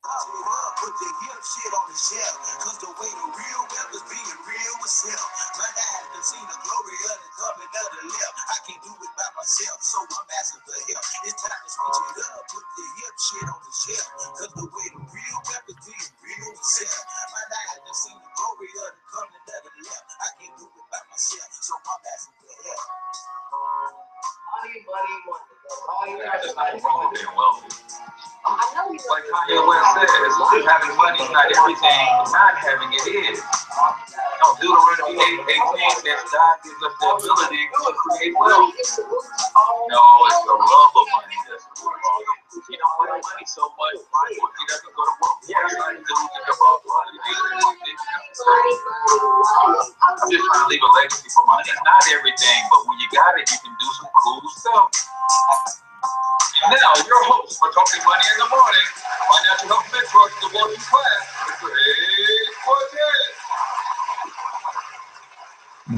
Put the hip shit on the shelf, cause the way the real wealth is being real with self. My eye has seen the glory of the coming of the left. I can't do it by myself, so I'm asking for help. It's time to switch it up, put the hip shit on the shelf, cause the way the real wealth is being real with self. My eye has seen the glory of the coming of the left. I can't do it by myself, so I'm asking for help. There's nothing wrong with being wealthy. Like Kanye West says, having money is not everything, not having it is. No, Deuteronomy 8:18 says God gives us the ability to create wealth. No, it's the love of money that's the root of all this. You don't want money so much, he doesn't go to work. I'm just trying to leave a legacy for money. It's not everything, but when you got it, you can do some cool stuff. And now, your host for Talking Money in the Morning, financial health mentor to the working class, Mr. H. Cortez.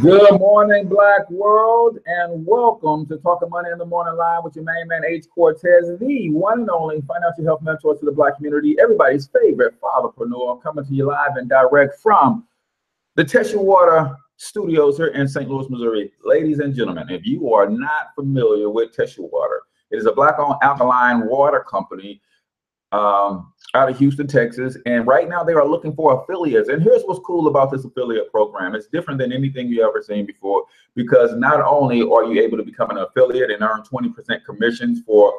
Good morning, Black World, and welcome to Talking Money in the Morning Live with your main man, H. Cortez, the one and only financial health mentor to the Black community, everybody's favorite fatherpreneur, coming to you live and direct from the Tesha Water Studios here in St. Louis, Missouri. Ladies and gentlemen, if you are not familiar with Tesha Water, it is a Black-owned alkaline water company out of Houston, Texas. And right now they are looking for affiliates. And here's what's cool about this affiliate program. It's different than anything you ever seen before, because not only are you able to become an affiliate and earn 20% commissions for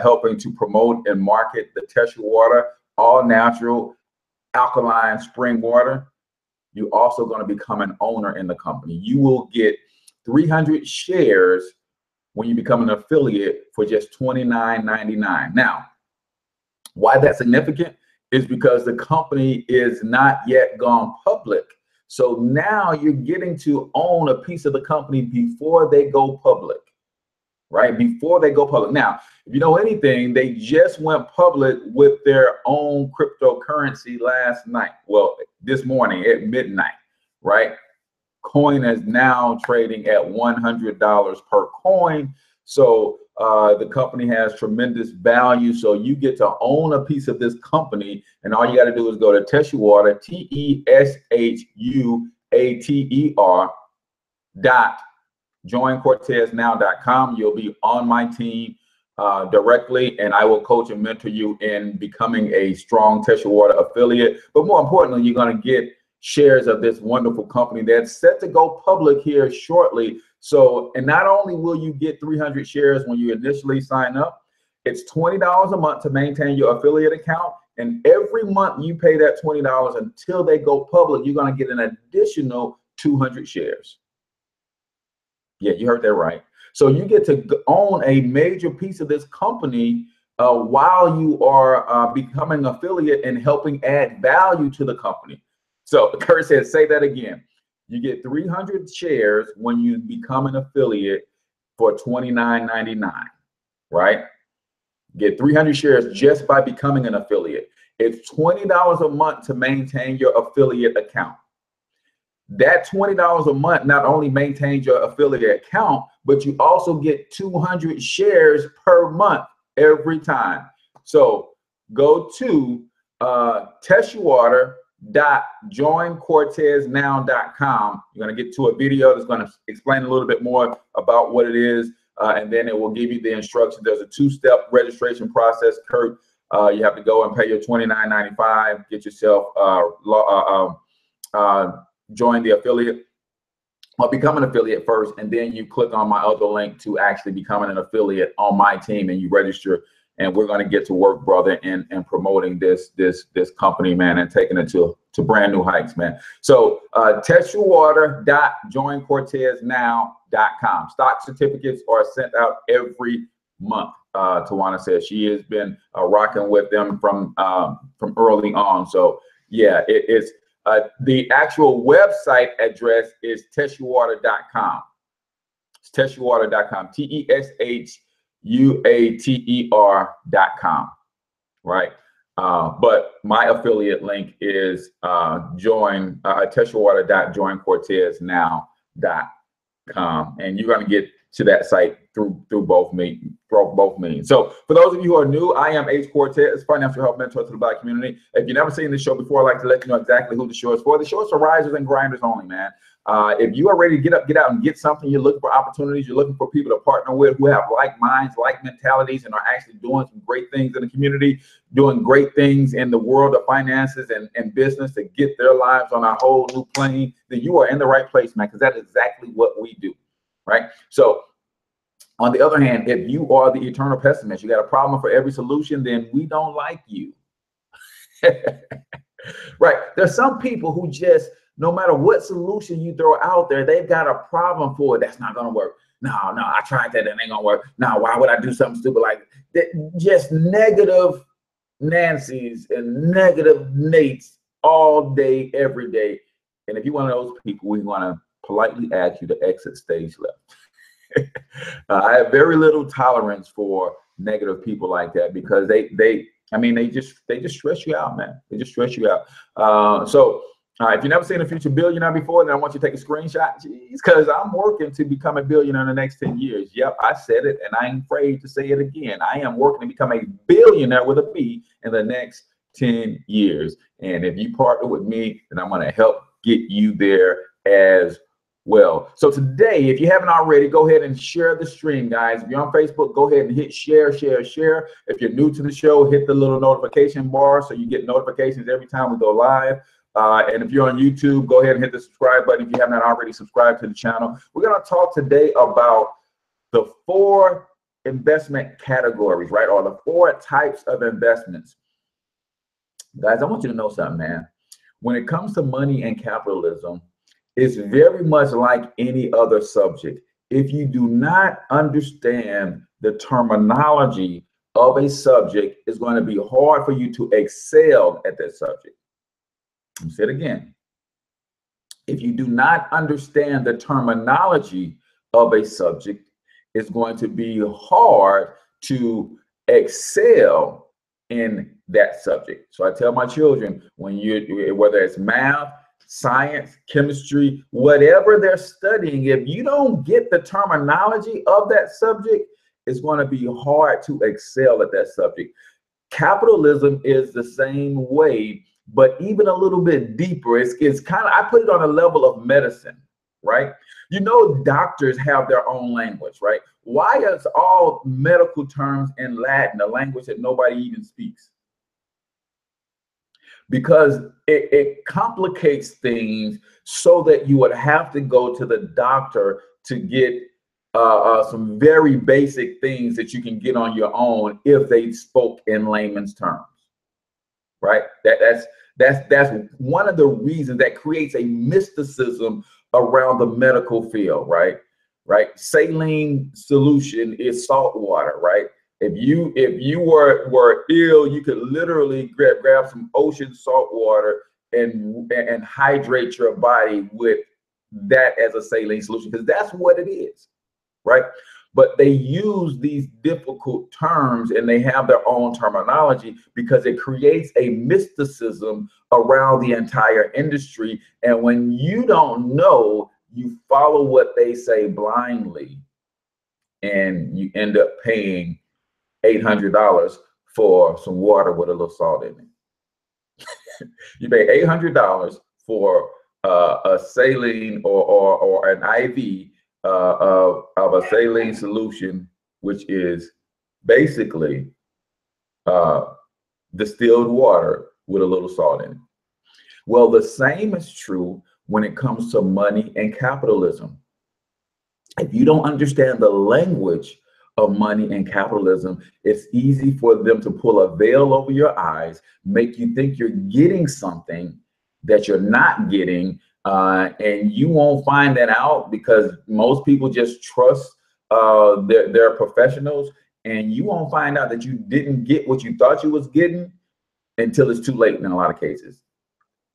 helping to promote and market the Tesha Water, all natural alkaline spring water, you're also going to become an owner in the company. You will get 300 shares when you become an affiliate for just $29.99. Now, why that's significant is because the company is not yet gone public. So now you're getting to own a piece of the company before they go public, right? Before they go public. Now, if you know anything, they just went public with their own cryptocurrency last night. Well, this morning at midnight, right? Coin is now trading at $100 per coin. So the company has tremendous value. So you get to own a piece of this company, and all you got to do is go to Tesha Water, TESHUATER.joincorteznow.com. You'll be on my team directly, and I will coach and mentor you in becoming a strong Tesha Water affiliate. But more importantly, you're going to get shares of this wonderful company that's set to go public here shortly. So, and not only will you get 300 shares when you initially sign up, it's $20 a month to maintain your affiliate account. And every month you pay that $20 until they go public, you're going to get an additional 200 shares. Yeah, you heard that right. So you get to own a major piece of this company while you are becoming an affiliate and helping add value to the company. So Kurt says, say that again. You get 300 shares when you become an affiliate for $29.99, right? Get 300 shares just by becoming an affiliate. It's $20 a month to maintain your affiliate account. That $20 a month not only maintains your affiliate account, but you also get 200 shares per month every time. So go to teshuwater.joincorteznow.com. You're going to get to a video that's going to explain a little bit more about what it is, and then it will give you the instructions. There's a two-step registration process, Kurt. You have to go and pay your $29.95, get yourself join the affiliate, or become an affiliate first, and then you click on my other link to actually becoming an affiliate on my team, and you register. And we're going to get to work, brother, in promoting this company, man, and taking it to brand new heights, man. So teshuwater.joincorteznow.com. Stock certificates are sent out every month. Tawana says she has been rocking with them from early on. So yeah, it's the actual website address is teshuwater.com. It's teshuwater.com. TESHUATER.com, right? But my affiliate link is teshuwater.joincorteznow.com, and you're going to get to that site through both means. So for those of you who are new, I am H. Cortez, financial health mentor to the Black community. If you've never seen this show before, I'd like to let you know exactly who the show is for. The show is for risers and grinders only, man. If you are ready to get out and get something, you're looking for opportunities, you're looking for people to partner with who have like minds, like mentalities, and are actually doing some great things in the community, doing great things in the world of finances and business to get their lives on a whole new plane, then you are in the right place, man, because that's exactly what we do, right? So on the other hand, if you are the eternal pessimist, you got a problem for every solution, then we don't like you. Right? There's some people who just, no matter what solution you throw out there, they've got a problem for it. That's not going to work. No, I tried that. That ain't going to work. No, why would I do something stupid like that? Just negative Nancy's and negative Nates all day, every day. And if you're one of those people, we want to politely ask you to exit stage left. I have very little tolerance for negative people like that because they just stress you out, man. They just stress you out. So if you've never seen a future billionaire before, then I want you to take a screenshot. Jeez, because I'm working to become a billionaire in the next 10 years. Yep, I said it, and I ain't afraid to say it again. I am working to become a billionaire with a B in the next 10 years. And if you partner with me, then I'm going to help get you there as well. So today, if you haven't already, go ahead and share the stream, guys. If you're on Facebook, go ahead and hit share. If you're new to the show, hit the little notification bar so you get notifications every time we go live. And if you're on YouTube, go ahead and hit the subscribe button if you haven't already subscribed to the channel. We're going to talk today about the 4 investment categories, right? Or the 4 types of investments. Guys, I want you to know something, man. When it comes to money and capitalism, it's very much like any other subject. If you do not understand the terminology of a subject, it's going to be hard for you to excel at that subject. I'll say it again. If you do not understand the terminology of a subject, it's going to be hard to excel in that subject. So I tell my children, whether it's math, science, chemistry, whatever they're studying, if you don't get the terminology of that subject, it's going to be hard to excel at that subject. Capitalism is the same way, but even a little bit deeper. It's kind of, I put it on a level of medicine, right? You know, doctors have their own language, right? Why is all medical terms in Latin, a language that nobody even speaks? Because it complicates things so that you would have to go to the doctor to get some very basic things that you can get on your own if they spoke in layman's terms, right? That's one of the reasons that creates a mysticism around the medical field, right? Saline solution is salt water, right? If you were ill, you could literally grab some ocean salt water and hydrate your body with that as a saline solution, because that's what it is, right? But they use these difficult terms and they have their own terminology because it creates a mysticism around the entire industry. And when you don't know, you follow what they say blindly, and you end up paying $800 for some water with a little salt in it. You pay $800 for a saline or an IV of a saline solution, which is basically distilled water with a little salt in it. Well, the same is true when it comes to money and capitalism. If you don't understand the language of money and capitalism, it's easy for them to pull a veil over your eyes, make you think you're getting something that you're not getting, and you won't find that out because most people just trust their professionals, and you won't find out that you didn't get what you thought you was getting until it's too late in a lot of cases.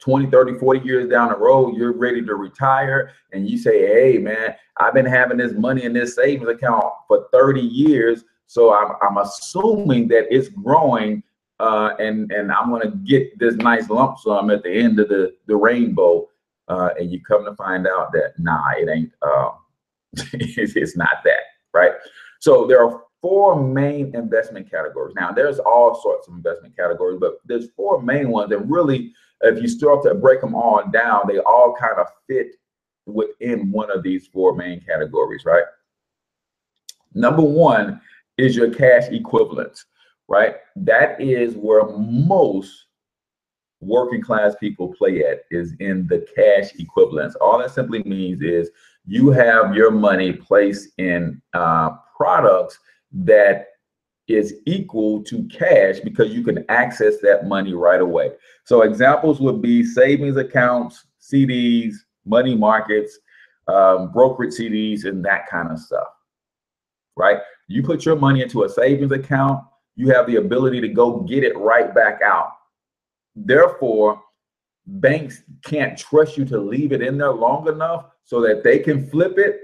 20, 30, 40 years down the road, you're ready to retire, and you say, hey, man, I've been having this money in this savings account for 30 years, so I'm assuming that it's growing, and I'm going to get this nice lump sum at the end of the rainbow, and you come to find out that, nah, it ain't, it's not that. right? So there are four main investment categories. Now, there's all sorts of investment categories, but there's four main ones. And really, if you start to break them all down, they all kind of fit within one of these four main categories, right? Number one is your cash equivalents, right? That is where most working class people play at, is in the cash equivalents. All that simply means is you have your money placed in products that is equal to cash because you can access that money right away. So examples would be savings accounts, CDs, money markets, brokerage CDs, and that kind of stuff, right? You put your money into a savings account, you have the ability to go get it right back out. Therefore, banks can't trust you to leave it in there long enough so that they can flip it,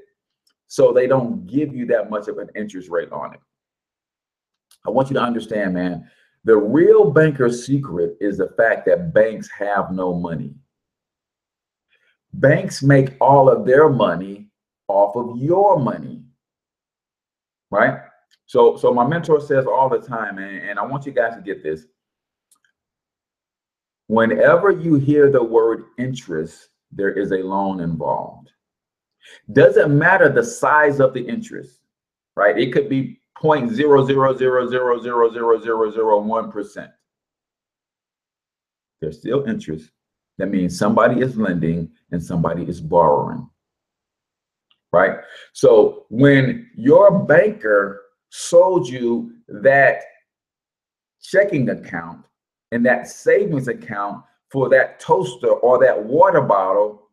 so they don't give you that much of an interest rate on it. I want you to understand, man, the real banker's secret is the fact that banks have no money. Banks make all of their money off of your money, right? So my mentor says all the time, and I want you guys to get this. Whenever you hear the word interest, there is a loan involved. Doesn't matter the size of the interest, right? It could be 0.000000001%. There's still interest. That means somebody is lending and somebody is borrowing, right? So when your banker sold you that checking account and that savings account for that toaster or that water bottle,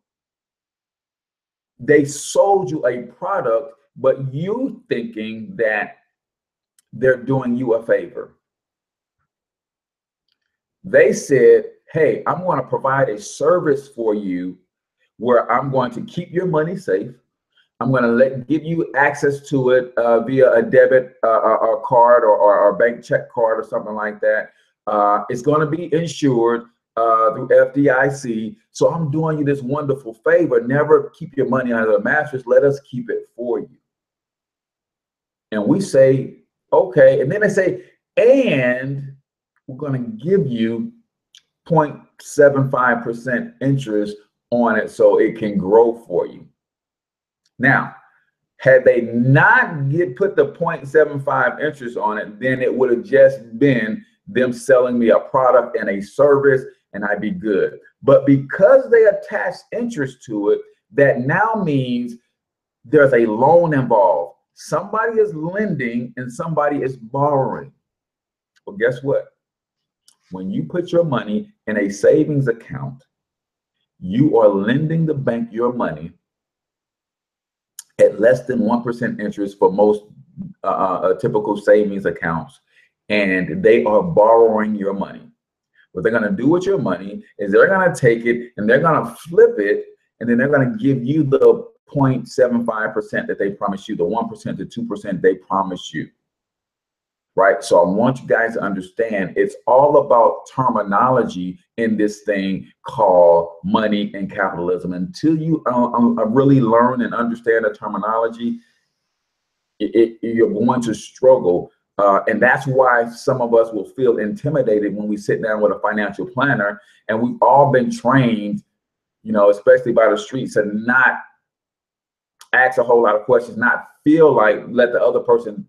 they sold you a product, but you thinking that they're doing you a favor. They said, hey, I'm going to provide a service for you where I'm going to keep your money safe. I'm going to give you access to it via a debit card or a bank check card or something like that. It's going to be insured through FDIC. So I'm doing you this wonderful favor. Never keep your money under the mattress. Let us keep it for you. And we say, okay. And then they say, and we're going to give you 0.75% interest on it so it can grow for you. Now, had they not put the 0.75 interest on it, then it would have just been them selling me a product and a service, and I'd be good. But because they attached interest to it, that now means there's a loan involved. Somebody is lending and somebody is borrowing. Well, guess what? When you put your money in a savings account, you are lending the bank your money at less than 1% interest for most typical savings accounts, and they are borrowing your money. What they're going to do with your money is they're going to take it and they're going to flip it, and then they're going to give you the 0.75% that they promised you, the 1% to 2% they promised you. Right? So I want you guys to understand it's all about terminology in this thing called money and capitalism. Until you really learn and understand the terminology, you're going to struggle. And that's why some of us will feel intimidated when we sit down with a financial planner, and we've all been trained, you know, especially by the streets, to not ask a whole lot of questions, not feel like let the other person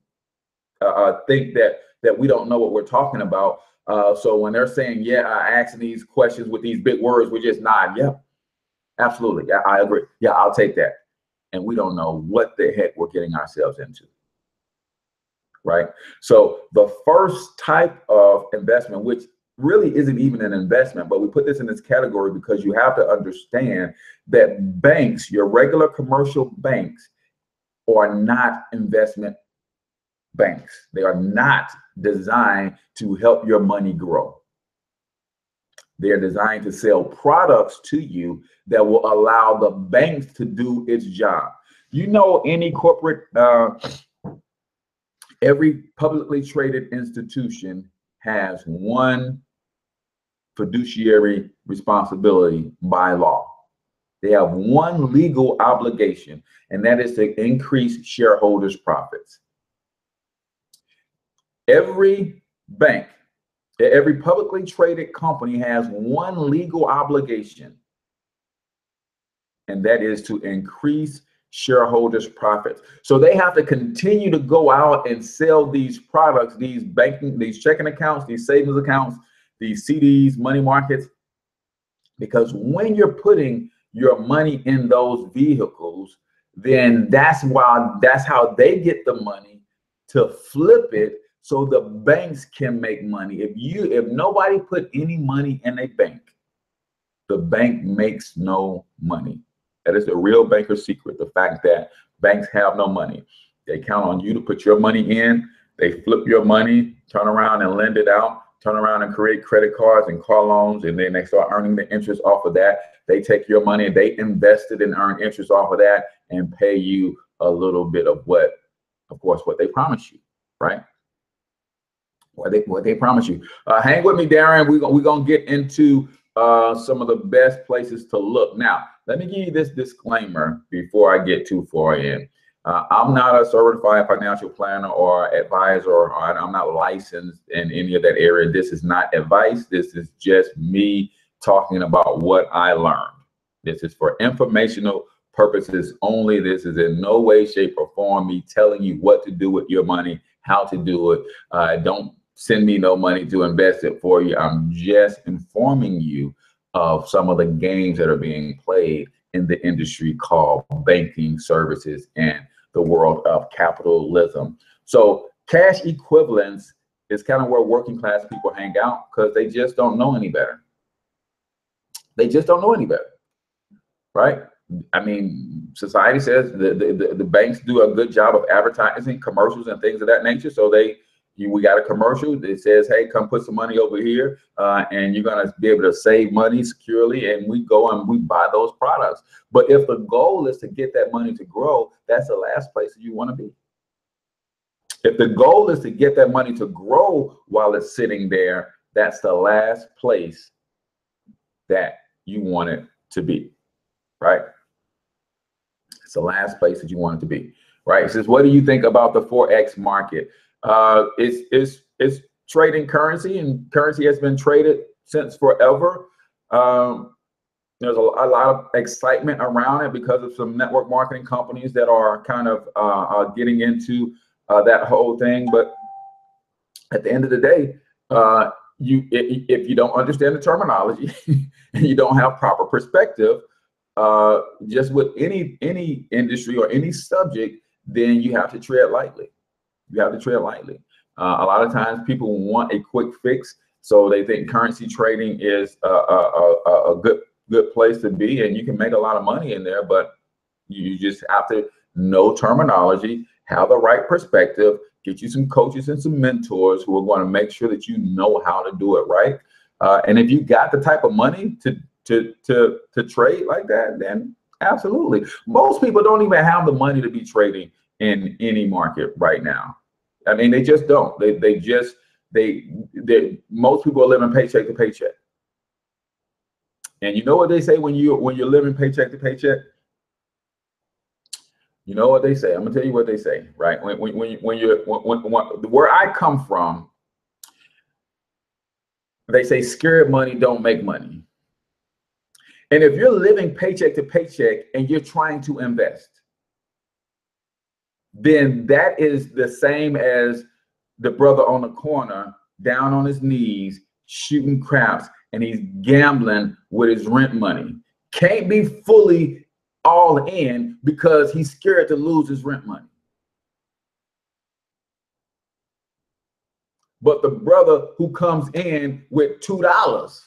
think that we don't know what we're talking about. So when they're saying, yeah, asking these questions with these big words, we just nod. Yeah, absolutely. Yeah, I agree. Yeah, I'll take that. And we don't know what the heck we're getting ourselves into. Right? So the first type of investment, which really isn't even an investment, but we put this in this category because you have to understand that banks, your regular commercial banks, are not investment banks. They are not designed to help your money grow. They're designed to sell products to you that will allow the banks to do its job. You know, any corporate, every publicly traded institution has one fiduciary responsibility by law. They have one legal obligation, and that is to increase shareholders' profits. Every bank, every publicly traded company has one legal obligation, and that is to increase shareholders' profits. So they have to continue to go out and sell these products, these checking accounts, these savings accounts, these CDs, money markets, because when you're putting your money in those vehicles, then that's how they get the money to flip it so the banks can make money. If nobody put any money in a bank, the bank makes no money. That is the real banker's secret, the fact that banks have no money. They count on you to put your money in, they flip your money, turn around and lend it out, turn around and create credit cards and car loans, and then they start earning the interest off of that. They take your money and they invest it and earn interest off of that and pay you a little bit of what they promise you, right? What they promise you. Hang with me, Darren. We're gonna get into some of the best places to look. Now, let me give you this disclaimer before I get too far in. I'm not a certified financial planner or advisor, or I'm not licensed in any of that area. This is not advice. This is just me talking about what I learned. This is for informational purposes only. This is in no way, shape, or form me telling you what to do with your money, how to do it. Don't send me no money to invest it for you. I'm just informing you of some of the games that are being played in the industry called banking services and the world of capitalism. So cash equivalents is kind of where working class people hang out because they just don't know any better. They just don't know any better, right? I mean, society says the banks do a good job of advertising commercials and things of that nature. So we got a commercial that says, hey, come put some money over here and you're going to be able to save money securely. And we go and we buy those products. But if the goal is to get that money to grow, that's the last place that you want to be. If the goal is to get that money to grow while it's sitting there, that's the last place that you want it to be, right? It's the last place that you want it to be, right? It says, what do you think about the Forex market? It's trading currency, and currency has been traded since forever. There's a lot of excitement around it because of some network marketing companies that are kind of getting into that whole thing. But at the end of the day, if you don't understand the terminology and you don't have proper perspective, just with any industry or any subject, then you have to tread lightly. You have to tread lightly. A lot of times people want a quick fix, so they think currency trading is a good place to be, and you can make a lot of money in there, but you just have to know terminology, have the right perspective, get you some coaches and some mentors who are going to make sure that you know how to do it right. And if you got the type of money to trade like that, then absolutely. Most people don't even have the money to be trading in any market right now. I mean, they just don't. Most people are living paycheck to paycheck. And you know what they say when you're living paycheck to paycheck? You know what they say? I'm gonna tell you what they say, right? Where I come from, they say scared money don't make money. And if you're living paycheck to paycheck and you're trying to invest, then that is the same as the brother on the corner down on his knees shooting craps, and he's gambling with his rent money. Can't be fully all in because he's scared to lose his rent money. But the brother who comes in with $2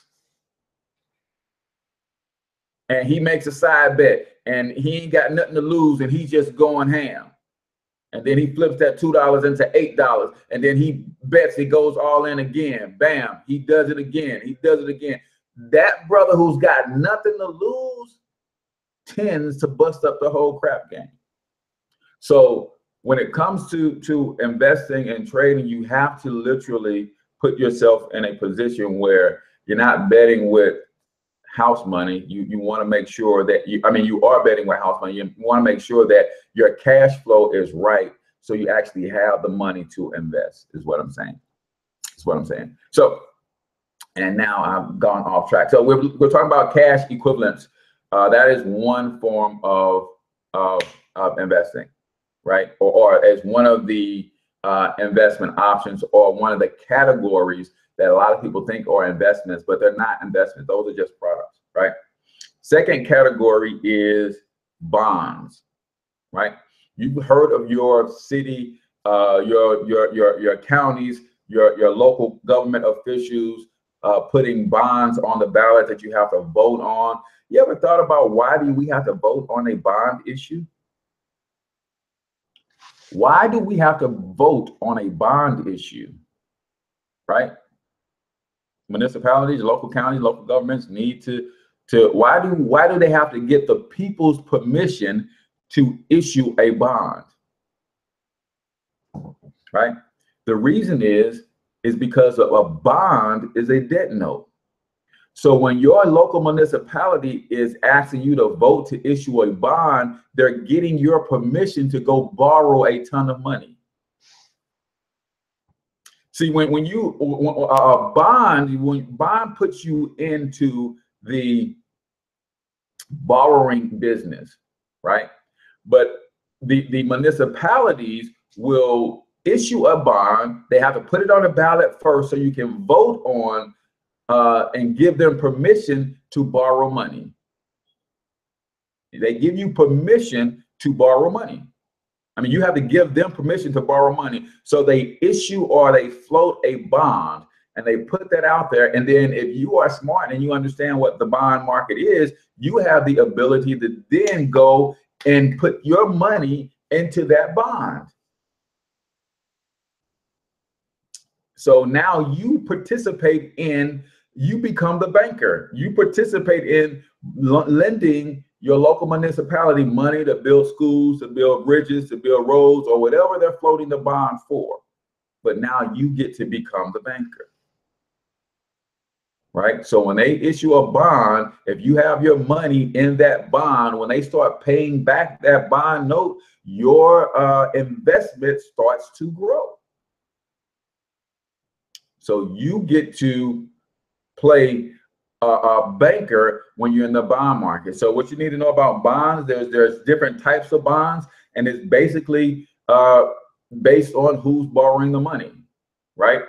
and he makes a side bet and he ain't got nothing to lose and he's just going ham. And then he flips that $2 into $8, and then he bets, he goes all in again. Bam, he does it again. He does it again. That brother who's got nothing to lose tends to bust up the whole crap game. So when it comes to investing and trading, you have to literally put yourself in a position where you're not betting with house money, you want to make sure that you are betting with house money. You want to make sure that your cash flow is right, so you actually have the money to invest, is what I'm saying. That's what I'm saying. So, and now I've gone off track. So we're talking about cash equivalents. That is one form of investing, right? Or as one of the investment options, or one of the categories that a lot of people think are investments, but they're not investments. Those are just products, right? Second category is bonds, right? You've heard of your city, your counties, your local government officials putting bonds on the ballot that you have to vote on. You ever thought about why do we have to vote on a bond issue? Why do we have to vote on a bond issue, right? Municipalities, local counties, local governments need to why do they have to get the people's permission to issue a bond, right? The reason is because a bond is a debt note. So when your local municipality is asking you to vote to issue a bond, they're getting your permission to go borrow a ton of money. See, when bond puts you into the borrowing business, right? But the municipalities will issue a bond. They have to put it on a ballot first, so you can vote on and give them permission to borrow money. They give you permission to borrow money. I mean, you have to give them permission to borrow money. So they issue or they float a bond, and they put that out there. And then if you are smart and you understand what the bond market is, you have the ability to then go and put your money into that bond. So now you become the banker. You participate in lending your local municipality money to build schools, to build bridges, to build roads, or whatever they're floating the bond for. But now you get to become the banker, right? So when they issue a bond, if you have your money in that bond, when they start paying back that bond note, your investment starts to grow. So you get to play a banker when you're in the bond market. So what you need to know about bonds, there's different types of bonds, and it's basically based on who's borrowing the money, right?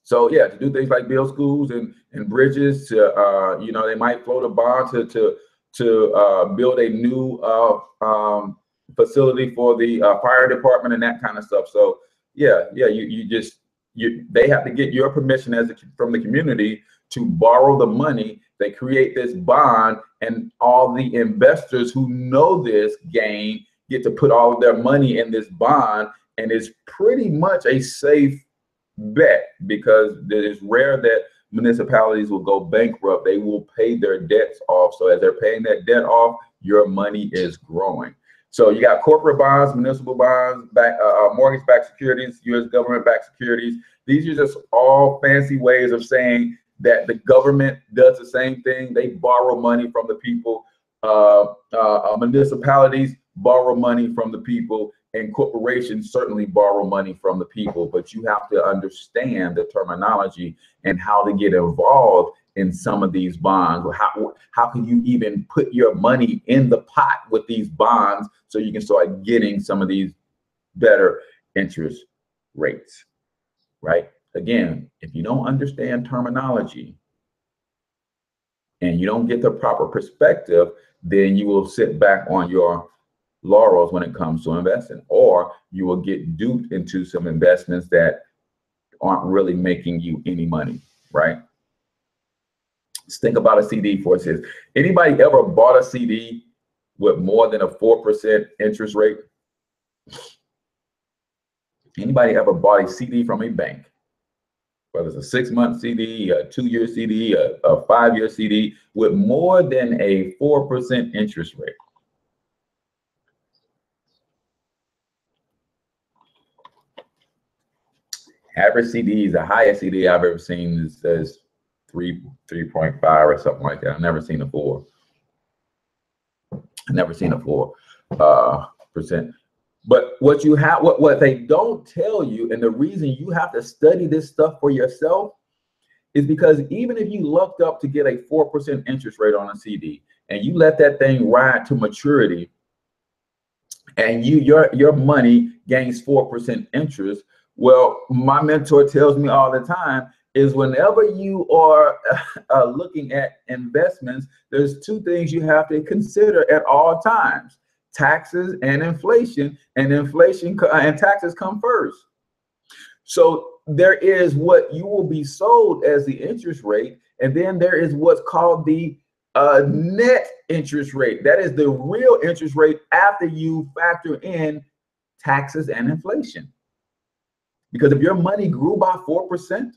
So yeah, to do things like build schools and bridges, to they might float a bond to build a new facility for the fire department and that kind of stuff. So yeah, they have to get your permission from the community to borrow the money. They create this bond, and all the investors who know this game get to put all of their money in this bond, and it's pretty much a safe bet, because it is rare that municipalities will go bankrupt. They will pay their debts off. So as they're paying that debt off, your money is growing. So you got corporate bonds, municipal bonds, mortgage-backed securities, U.S. government-backed securities. These are just all fancy ways of saying that the government does the same thing. They borrow money from the people. Municipalities borrow money from the people, and corporations certainly borrow money from the people. But you have to understand the terminology and how to get involved in some of these bonds. How can you even put your money in the pot with these bonds so you can start getting some of these better interest rates, right? Again, if you don't understand terminology and you don't get the proper perspective, then you will sit back on your laurels when it comes to investing, or you will get duped into some investments that aren't really making you any money, right? Let's think about a CD for a second. Anybody ever bought a CD with more than a 4% interest rate? Anybody ever bought a CD from a bank? Whether it's a 6-month CD, a 2-year CD, a 5-year CD with more than a 4% interest rate? Average CD, the highest CD I've ever seen is 3.5 or something like that. I've never seen a 4. I've never seen a 4%. But what you have, what they don't tell you, and the reason you have to study this stuff for yourself is because even if you lucked up to get a 4% interest rate on a CD and you let that thing ride to maturity, and your money gains 4% interest, well, my mentor tells me all the time is whenever you are looking at investments, there's 2 things you have to consider at all times: taxes and inflation, and taxes come first. So there is what you will be sold as the interest rate, and then there is what's called the net interest rate. That is the real interest rate after you factor in taxes and inflation. Because if your money grew by 4%,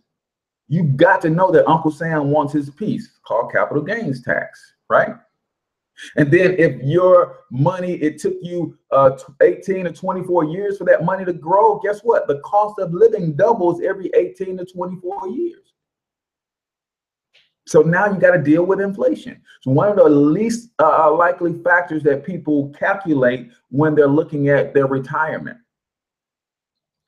you got to know that Uncle Sam wants his piece, called capital gains tax, right? And then if your money, it took you 18 to 24 years for that money to grow, guess what? The cost of living doubles every 18 to 24 years. So now you got to deal with inflation. So one of the least likely factors that people calculate when they're looking at their retirement.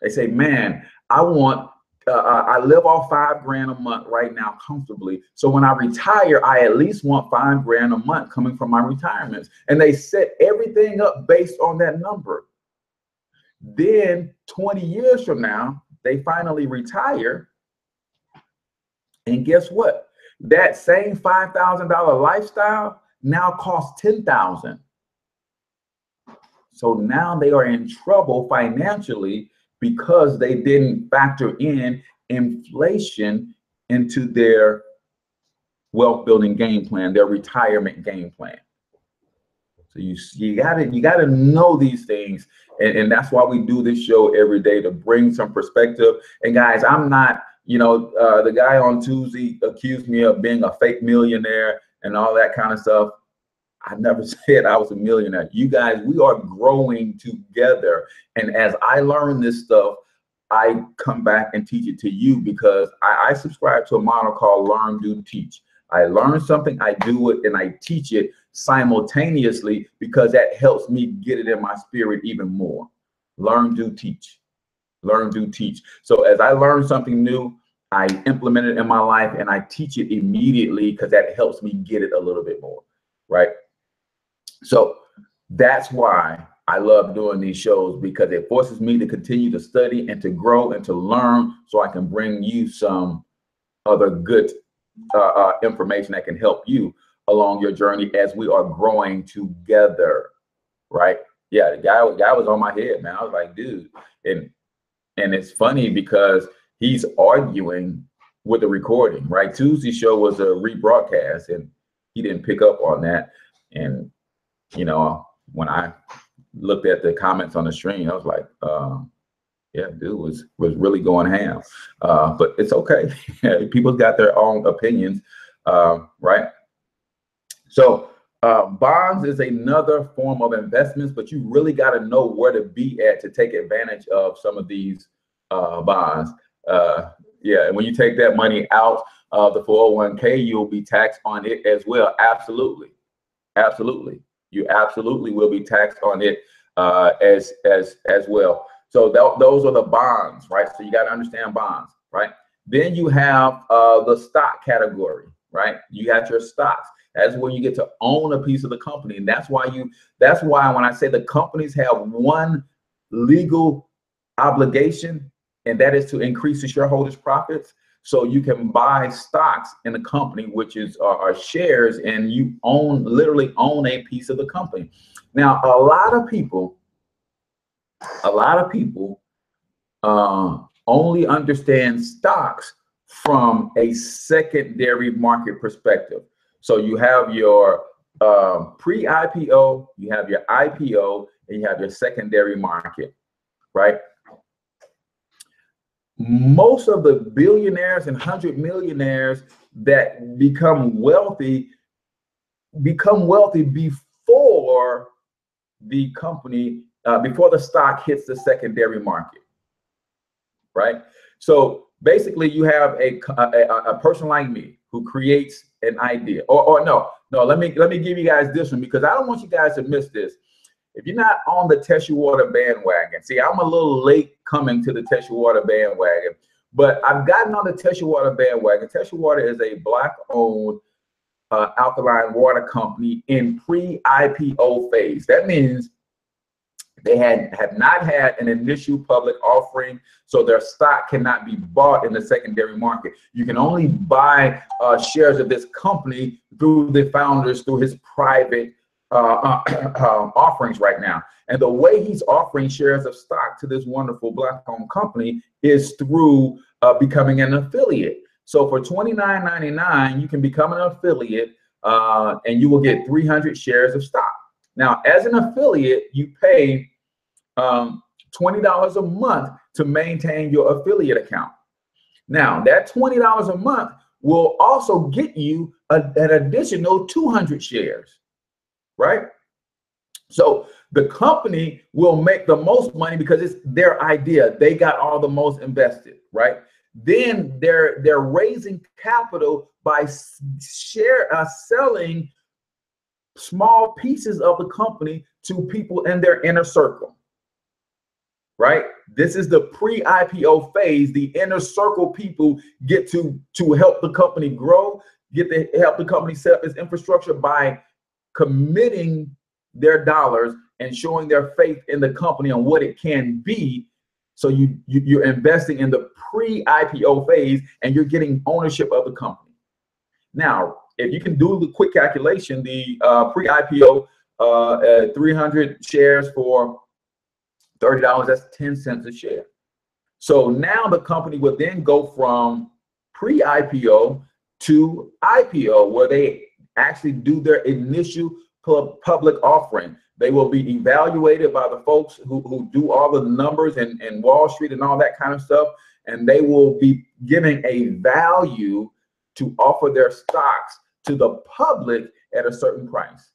They say, man, I live off $5 a month right now comfortably. So when I retire, I at least want $5 a month coming from my retirements. And they set everything up based on that number. Then 20 years from now, they finally retire. And guess what? That same $5,000 lifestyle now costs $10,000. So now they are in trouble financially because they didn't factor in inflation into their wealth building game plan, their retirement game plan. So you gotta know these things, and that's why we do this show every day, to bring some perspective. And guys, I'm not, the guy on Tuesday accused me of being a fake millionaire and all that kind of stuff. I never said I was a millionaire. You guys, we are growing together. And as I learn this stuff, I come back and teach it to you, because I subscribe to a model called learn, do, teach. I learn something, I do it, and I teach it simultaneously, because that helps me get it in my spirit even more. Learn, do, teach. Learn, do, teach. So as I learn something new, I implement it in my life and I teach it immediately, because that helps me get it a little bit more, right? So that's why I love doing these shows, because it forces me to continue to study and to grow and to learn, so I can bring you some other good information that can help you along your journey as we are growing together, right? Yeah, the guy was on my head, man. I was like, dude, and it's funny because he's arguing with the recording, right? Tuesday's show was a rebroadcast, and he didn't pick up on that. And when I looked at the comments on the stream, I was like, yeah, dude was really going ham. But it's okay. People's got their own opinions, right? So bonds is another form of investments, but you really got to know where to be at to take advantage of some of these bonds. Yeah, and when you take that money out of the 401k, you'll be taxed on it as well. Absolutely. Absolutely. You absolutely will be taxed on it as well. So those are the bonds, right? So you got to understand bonds, right? Then you have the stock category, right? You got your stocks. That's where you get to own a piece of the company. And that's why when I say the companies have one legal obligation, and that is to increase the shareholders' profits. So you can buy stocks in the company, which is are shares, and you literally own a piece of the company. Now, a lot of people only understand stocks from a secondary market perspective. So you have your pre-IPO, you have your IPO, and you have your secondary market, right? Most of the billionaires and 100 millionaires that become wealthy before the company, before the stock hits the secondary market, right? So basically you have a person like me, who creates an idea. Or no, let me give you guys this one, because I don't want you guys to miss this. If you're not on the Test Your Water bandwagon, see, I'm a little late coming to the Test Your Water bandwagon, but I've gotten on the Test Your Water bandwagon. Test Your Water is a Black-owned alkaline water company in pre-IPO phase. That means they have not had an initial public offering, so their stock cannot be bought in the secondary market. You can only buy shares of this company through the founders, through his private offerings right now. And the way he's offering shares of stock to this wonderful Black-owned company is through becoming an affiliate. So for $29.99, you can become an affiliate, and you will get 300 shares of stock. Now, as an affiliate, you pay $20 a month to maintain your affiliate account. Now, that $20 a month will also get you an additional 200 shares, right? So the company will make the most money because it's their idea. They got all the most invested, right? Then they're raising capital by selling small pieces of the company to people in their inner circle, right? This is the pre-IPO phase. The inner circle people get to help the company grow, get to help the company set up its infrastructure by committing their dollars and showing their faith in the company and what it can be. So you're investing in the pre-IPO phase, and you're getting ownership of the company. Now, if you can do the quick calculation, the pre-IPO 300 shares for $30, that's 10 cents a share. So now the company would then go from pre-IPO to IPO, where they actually do their initial public offering. They will be evaluated by the folks who do all the numbers and Wall Street and all that kind of stuff, and they will be giving a value to offer their stocks to the public at a certain price.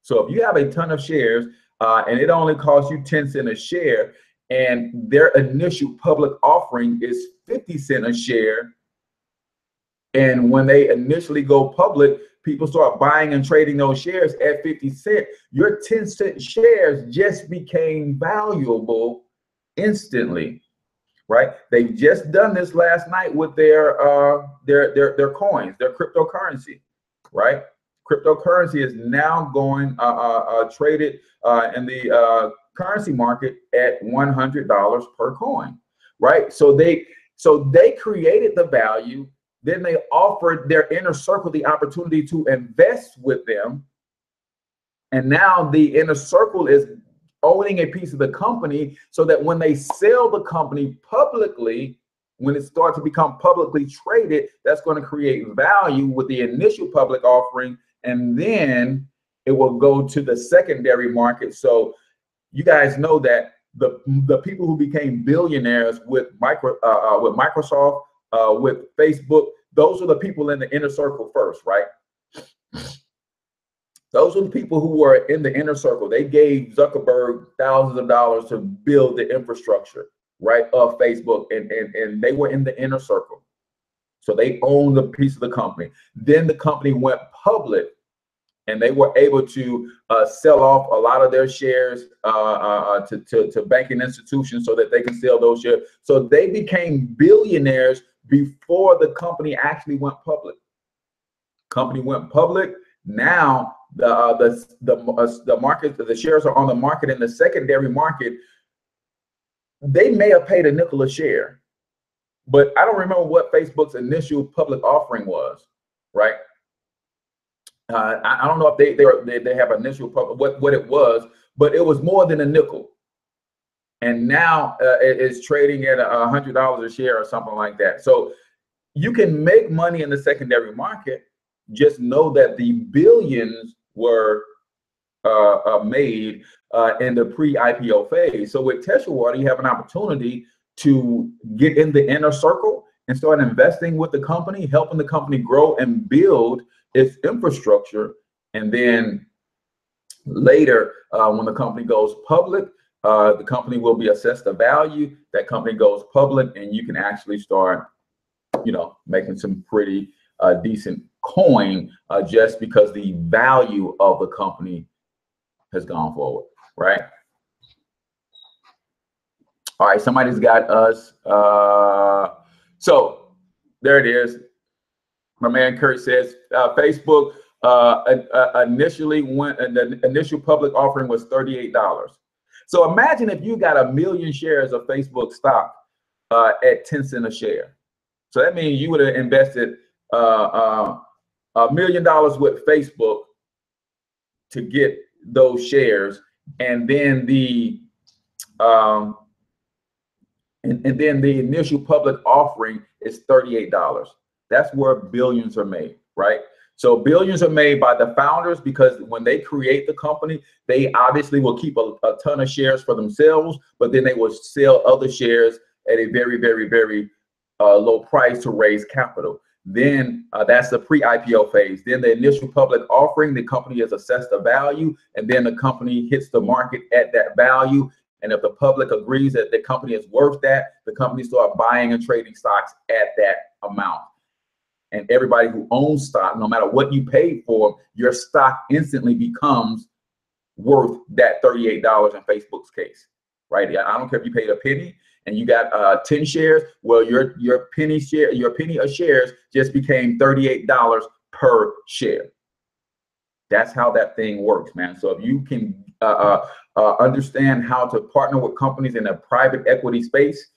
So if you have a ton of shares and it only costs you 10 cents a share, and their initial public offering is 50 cents a share, and when they initially go public, people start buying and trading those shares at 50 cents, your 10-cent shares just became valuable instantly, right? They've just done this last night with their coins, their cryptocurrency, right? Cryptocurrency is now going traded in the currency market at $100 per coin, right? So they created the value. Then they offered their inner circle the opportunity to invest with them. And now the inner circle is owning a piece of the company, so that when they sell the company publicly, when it starts to become publicly traded, that's going to create value with the initial public offering. And then it will go to the secondary market. So you guys know that the people who became billionaires with Microsoft, with Facebook, those are the people in the inner circle first, right? Those are the people who were in the inner circle. They gave Zuckerberg thousands of dollars to build the infrastructure, right, of Facebook, and they were in the inner circle. So they owned a piece of the company. Then the company went public, and they were able to sell off a lot of their shares to banking institutions so that they can sell those shares. So they became billionaires before the company actually went public. Company went public. Now the market, the shares are on the market in the secondary market. They may have paid a nickel a share, but I don't remember what Facebook's initial public offering was, right? I don't know if they have initial public what it was, but it was more than a nickel. And now it's trading at $100 a share or something like that. So you can make money in the secondary market. Just know that the billions were made in the pre-IPO phase. So with Test Your Water, you have an opportunity to get in the inner circle and start investing with the company, helping the company grow and build its infrastructure. And then later, when the company goes public, the company will be assessed a value. That company goes public, and you can actually start, making some pretty decent coin just because the value of the company has gone forward, right? All right, somebody's got us. So there it is. My man Kurt says Facebook initially the initial public offering was $38. So imagine if you got 1 million shares of Facebook stock at 10 cents a share. So that means you would have invested $1 million with Facebook to get those shares, and then the and then the initial public offering is $38. That's where billions are made, right? So billions are made by the founders, because when they create the company, they obviously will keep a ton of shares for themselves, but then they will sell other shares at a very, very, very low price to raise capital. Then that's the pre-IPO phase. Then the initial public offering, the company is assessed a value, and then the company hits the market at that value. And if the public agrees that the company is worth that, the company start buying and trading stocks at that amount. And everybody who owns stock, no matter what you paid for, your stock instantly becomes worth that $38 in Facebook's case, right? I don't care if you paid a penny and you got 10 shares. Well, your penny of shares just became $38 per share. That's how that thing works, man. So if you can understand how to partner with companies in a private equity space,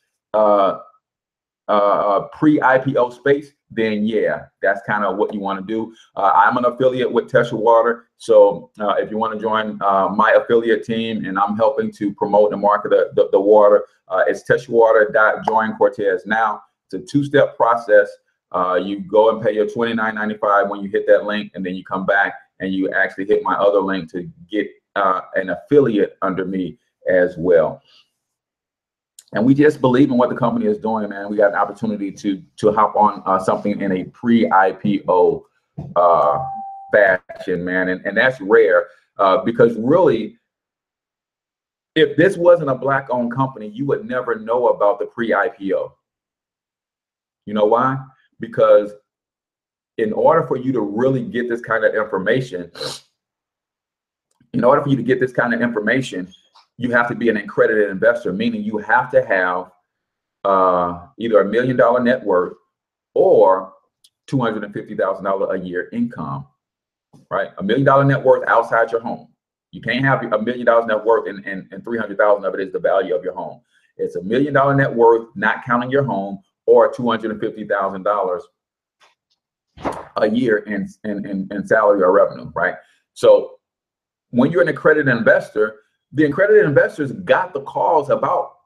pre-IPO space, then yeah, that's kind of what you want to do. I'm an affiliate with Tesla Water, so if you want to join my affiliate team, and I'm helping to promote and market the water, it's teshawater.joincortez now. It's a two-step process. You go and pay your $29.95 when you hit that link, and then you come back and you actually hit my other link to get an affiliate under me as well. And we just believe in what the company is doing, man. We got an opportunity to hop on something in a pre-IPO fashion, man. And that's rare because really, if this wasn't a Black-owned company, you would never know about the pre-IPO. You know why? Because in order for you to really get this kind of information, you have to be an accredited investor, meaning you have to have either $1 million net worth or $250,000 a year income, right? $1 million net worth outside your home. You can't have $1 million net worth and 300,000 of it is the value of your home. It's $1 million net worth, not counting your home, or $250,000 a year in salary or revenue, right? So when you're an accredited investor, the accredited investors got the calls about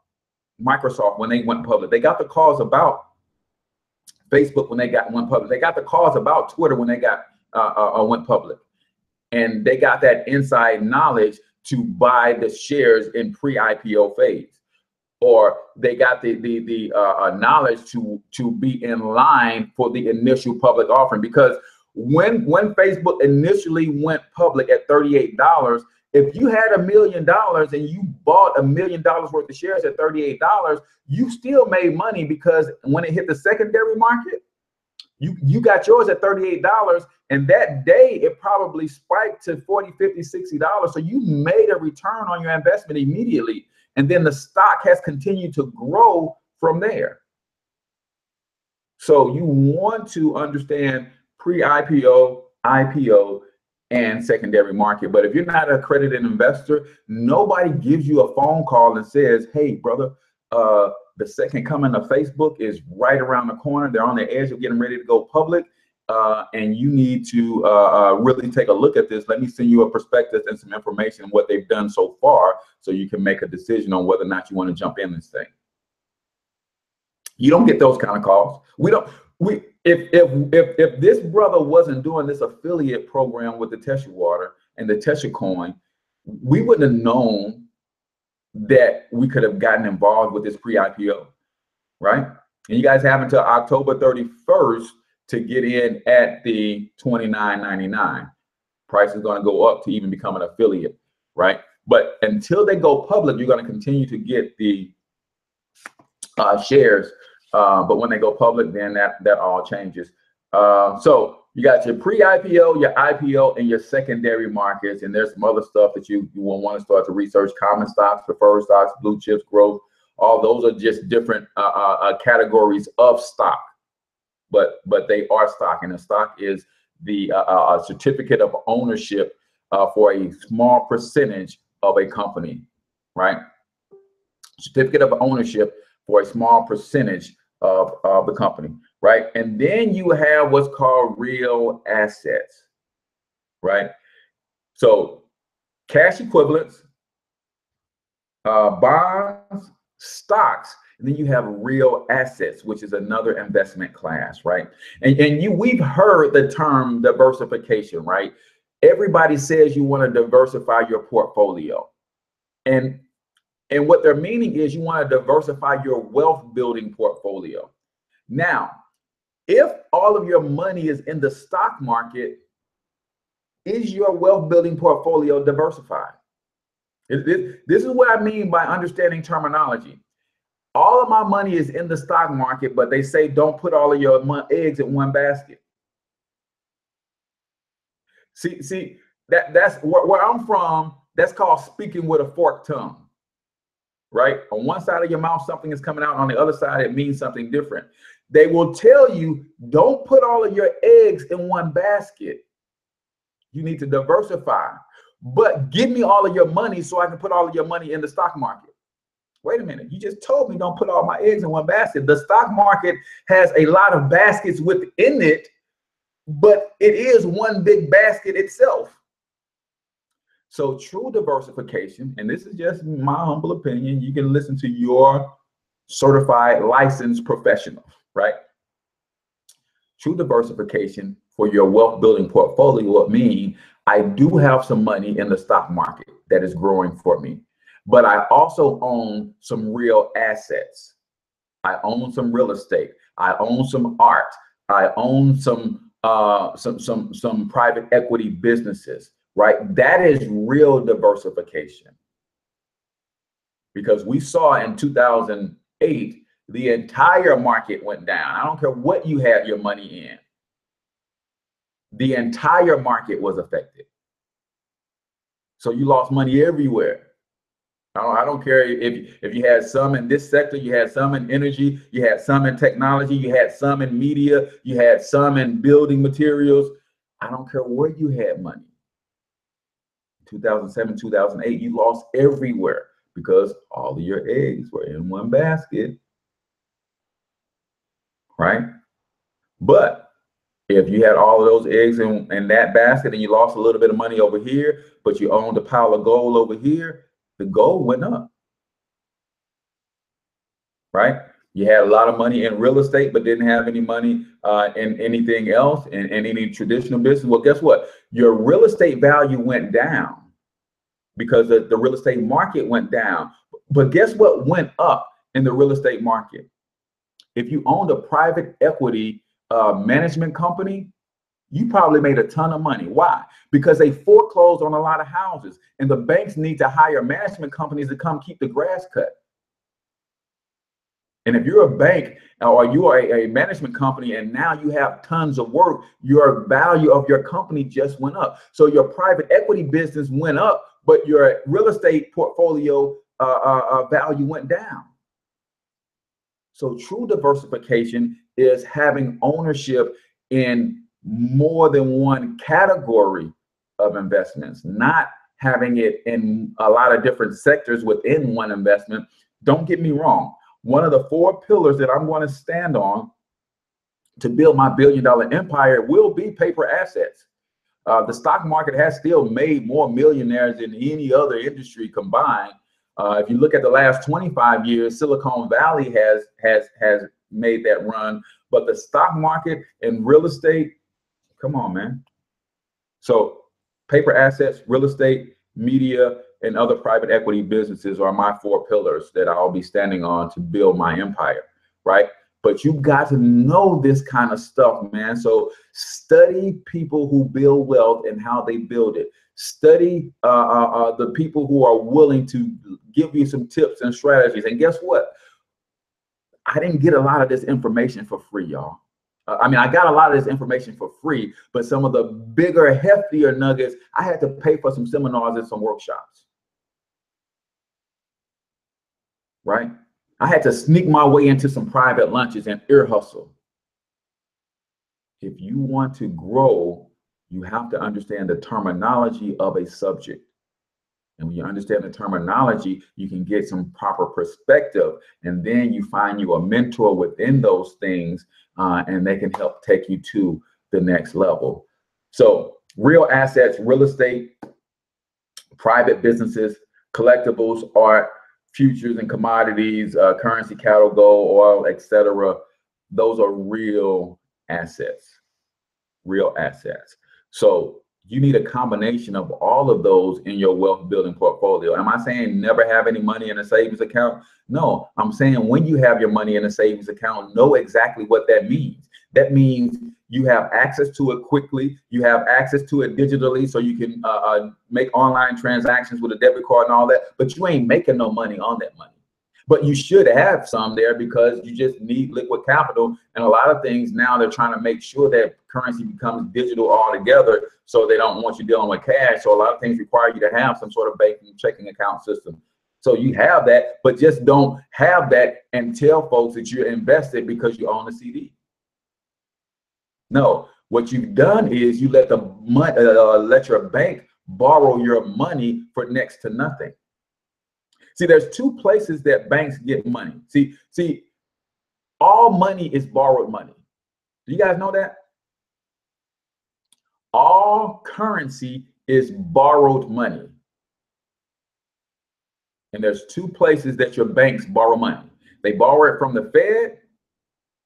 Microsoft when they went public. They got the calls about Facebook when they went public. They got the calls about Twitter when they went public. And they got that inside knowledge to buy the shares in pre-IPO phase. Or they got the knowledge to be in line for the initial public offering. Because when Facebook initially went public at $38, if you had $1 million and you bought $1 million worth of shares at $38, you still made money, because when it hit the secondary market, you got yours at $38, and that day it probably spiked to $40, $50, $60. So you made a return on your investment immediately, and then the stock has continued to grow from there. So you want to understand pre-IPO, IPO, and secondary market. But if you're not an accredited investor, nobody gives you a phone call and says, hey, brother, the second coming of Facebook is right around the corner. They're on the edge of getting ready to go public. And you need to really take a look at this. Let me send you a prospectus and some information on what they've done so far, so you can make a decision on whether or not you want to jump in this thing. You don't get those kind of calls. If this brother wasn't doing this affiliate program with the Tesla Water and the Tesla coin, we wouldn't have known that we could have gotten involved with this pre-IPO, right? And you guys have until October 31st to get in at the $29.99. Price is going to go up to even become an affiliate, right? But until they go public, you're going to continue to get the shares. But when they go public, then that all changes. So you got your pre-IPO, your IPO, and your secondary markets. And there's some other stuff that you will want to start to research: common stocks, preferred stocks, blue chips, growth. All those are just different categories of stock, but they are stock, and a stock is the certificate of ownership for a small percentage of a company, right? Certificate of ownership for a small percentage of the company, right? And then you have what's called real assets, right? So cash equivalents, bonds, stocks, and then you have real assets, which is another investment class, right? And we've heard the term diversification, right? Everybody says you want to diversify your portfolio. And what they're meaning is you want to diversify your wealth building portfolio. Now, if all of your money is in the stock market, is your wealth building portfolio diversified? This is what I mean by understanding terminology. All of my money is in the stock market, but they say don't put all of your eggs in one basket. See, that's where I'm from. That's called speaking with a forked tongue, right? On one side of your mouth, something is coming out. On the other side, it means something different. They will tell you, don't put all of your eggs in one basket. You need to diversify, but give me all of your money so I can put all of your money in the stock market. Wait a minute, you just told me don't put all my eggs in one basket. The stock market has a lot of baskets within it, but it is one big basket itself. So true diversification, and this is just my humble opinion, you can listen to your certified licensed professional, right? True diversification for your wealth building portfolio would mean I do have some money in the stock market that is growing for me, but I also own some real assets. I own some real estate. I own some art. I own some private equity businesses, right? That is real diversification. Because we saw in 2008, the entire market went down. I don't care what you had your money in. The entire market was affected. So you lost money everywhere. I don't care if you had some in this sector, you had some in energy, you had some in technology, you had some in media, you had some in building materials. I don't care where you had money. 2007, 2008, you lost everywhere because all of your eggs were in one basket, right? But if you had all of those eggs in that basket and you lost a little bit of money over here, but you owned a pile of gold over here, the gold went up, right? You had a lot of money in real estate, but didn't have any money in anything else, in any traditional business. Well, guess what? Your real estate value went down because the real estate market went down. But guess what went up in the real estate market? If you owned a private equity management company, you probably made a ton of money. Why? Because they foreclosed on a lot of houses, and the banks need to hire management companies to come keep the grass cut. And if you're a bank or you are a management company and now you have tons of work, your value of your company just went up. So your private equity business went up, but your real estate portfolio value went down. So true diversification is having ownership in more than one category of investments, not having it in a lot of different sectors within one investment. Don't get me wrong. One of the 4 pillars that I'm going to stand on to build my billion-dollar empire will be paper assets. The stock market has still made more millionaires than any other industry combined. If you look at the last 25 years, Silicon Valley has made that run, but the stock market and real estate, come on, man. So paper assets, real estate, media, and other private equity businesses are my 4 pillars that I'll be standing on to build my empire, right? But you got to know this kind of stuff, man. So study people who build wealth and how they build it. Study the people who are willing to give you some tips and strategies. And guess what? I didn't get a lot of this information for free, y'all. I mean, I got a lot of this information for free, but some of the bigger, heftier nuggets, I had to pay for some seminars and some workshops, right? I had to sneak my way into some private lunches and ear hustle. If you want to grow, you have to understand the terminology of a subject. And when you understand the terminology, you can get some proper perspective. And then you find you a mentor within those things, and they can help take you to the next level. So real assets, real estate, private businesses, collectibles, art, futures and commodities, currency, cattle, gold, oil, etc. Those are real assets, real assets. So you need a combination of all of those in your wealth building portfolio. Am I saying never have any money in a savings account? No, I'm saying when you have your money in a savings account, know exactly what that means. That means you have access to it quickly. You have access to it digitally, so you can make online transactions with a debit card and all that, but you ain't making no money on that money. But you should have some there because you just need liquid capital. And a lot of things now they're trying to make sure that currency becomes digital altogether, so they don't want you dealing with cash. So a lot of things require you to have some sort of banking checking account system. So you have that, but just don't have that and tell folks that you're invested because you own a CD. No, what you've done is you let the money, let your bank borrow your money for next to nothing. See, there's two places that banks get money. See, all money is borrowed money. Do you guys know that? All currency is borrowed money. And there's two places that your banks borrow money. They borrow it from the Fed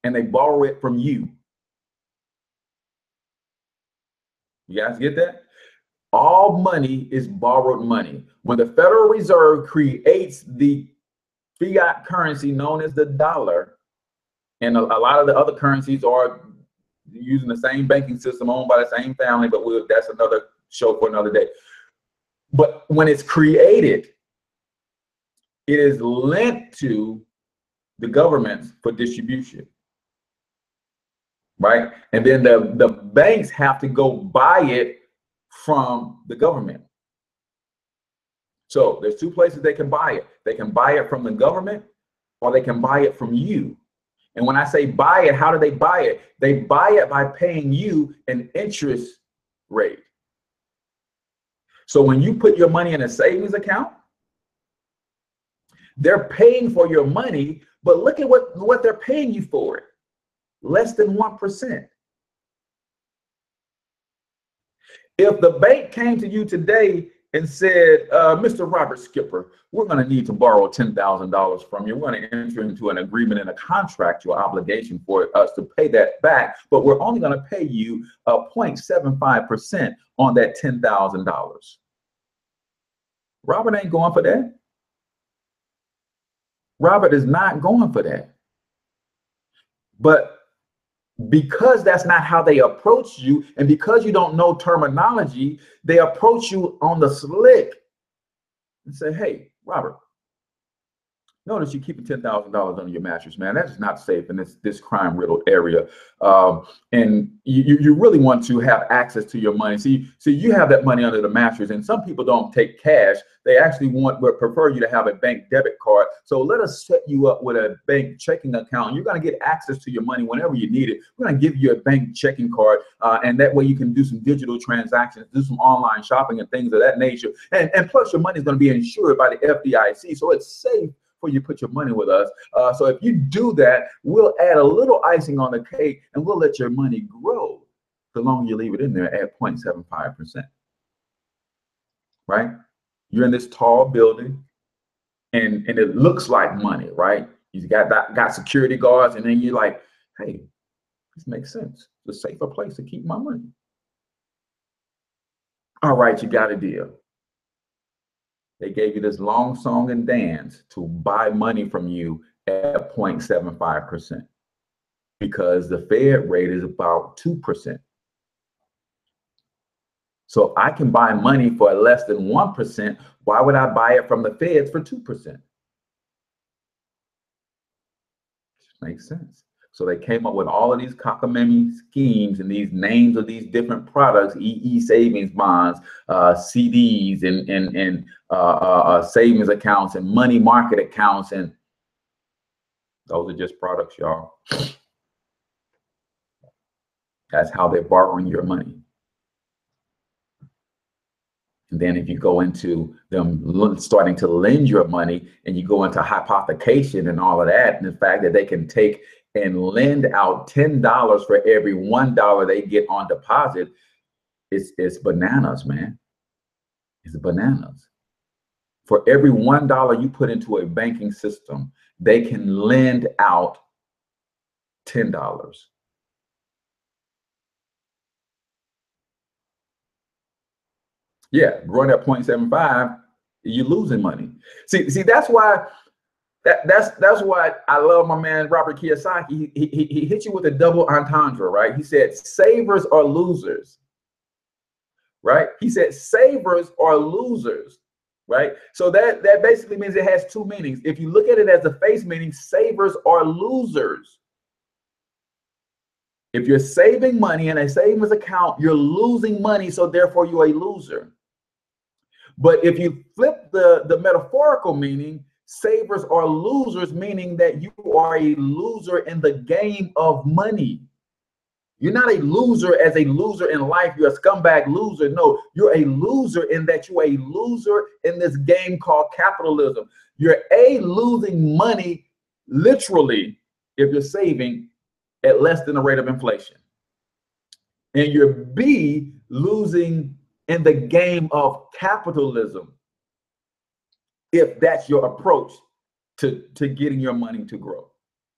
and they borrow it from you. You guys get that? All money is borrowed money. When the Federal Reserve creates the fiat currency known as the dollar, and a lot of the other currencies are using the same banking system owned by the same family, but that's another show for another day. But when it's created, it is lent to the governments for distribution, right? And then the banks have to go buy it from the government. So there's two places they can buy it. They can buy it from the government or they can buy it from you. And when I say buy it, how do they buy it? They buy it by paying you an interest rate. So when you put your money in a savings account, they're paying for your money, but look at what they're paying you for it. Less than 1%. If the bank came to you today and said, Mr. Robert Skipper, we're going to need to borrow $10,000 from you. We're going to enter into an agreement and a contractual obligation for us to pay that back, but we're only going to pay you 0.75% on that $10,000. Robert ain't going for that. Robert is not going for that. But because that's not how they approach you, and because you don't know terminology, they approach you on the slick and say, hey, Robert, notice you're keeping $10,000 under your mattress, man. That is not safe in this crime-riddled area. And you really want to have access to your money. See, you have that money under the mattress, and some people don't take cash. They actually prefer you to have a bank debit card. So let us set you up with a bank checking account. You're going to get access to your money whenever you need it. We're going to give you a bank checking card, and that way you can do some digital transactions, do some online shopping and things of that nature. And plus, your money is going to be insured by the FDIC, so it's safe for you put your money with us. So if you do that, we'll add a little icing on the cake and we'll let your money grow the longer you leave it in there at 0.75%. Right? You're in this tall building and it looks like money, right? You got security guards, and then you're like, hey, this makes sense. It's a safer place to keep my money. All right, you got a deal. They gave you this long song and dance to buy money from you at 0.75% because the Fed rate is about 2%. So if I can buy money for less than 1%, why would I buy it from the Feds for 2%? Makes sense. So they came up with all of these cockamamie schemes and these names of these different products, EE savings bonds, CDs, and savings accounts and money market accounts. And those are just products, y'all. That's how they're borrowing your money. And then if you go into them starting to lend your money and you go into hypothecation and all of that, and the fact that they can take and lend out $10 for every $1 they get on deposit, it's bananas, man. It's bananas. For every $1 you put into a banking system, they can lend out $10. Yeah, growing at 0.75, you're losing money. See, that's why that's why I love my man Robert Kiyosaki. He hit you with a double entendre, right? He said savers are losers, right? He said savers are losers, right? So that basically means it has two meanings. If you look at it as a face meaning, savers are losers. If you're saving money in a savings account, you're losing money, so therefore you're a loser. But if you flip the metaphorical meaning, savers are losers, meaning that you are a loser in the game of money. You're not a loser as a loser in life. You're a scumbag loser. No, you're a loser in that you're a loser in this game called capitalism. You're A, losing money literally if you're saving at less than the rate of inflation. And you're B, losing in the game of capitalism if that's your approach to getting your money to grow.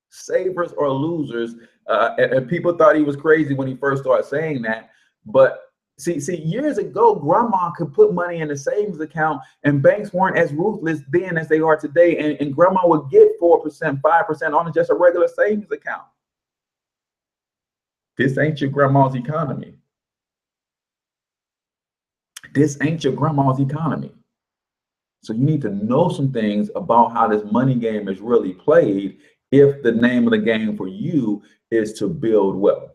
Savers are losers, and people thought he was crazy when he first started saying that. But see, years ago, grandma could put money in a savings account, and banks weren't as ruthless then as they are today, and grandma would get 4%, 5% on just a regular savings account. This ain't your grandma's economy. This ain't your grandma's economy. So you need to know some things about how this money game is really played if the name of the game for you is to build wealth.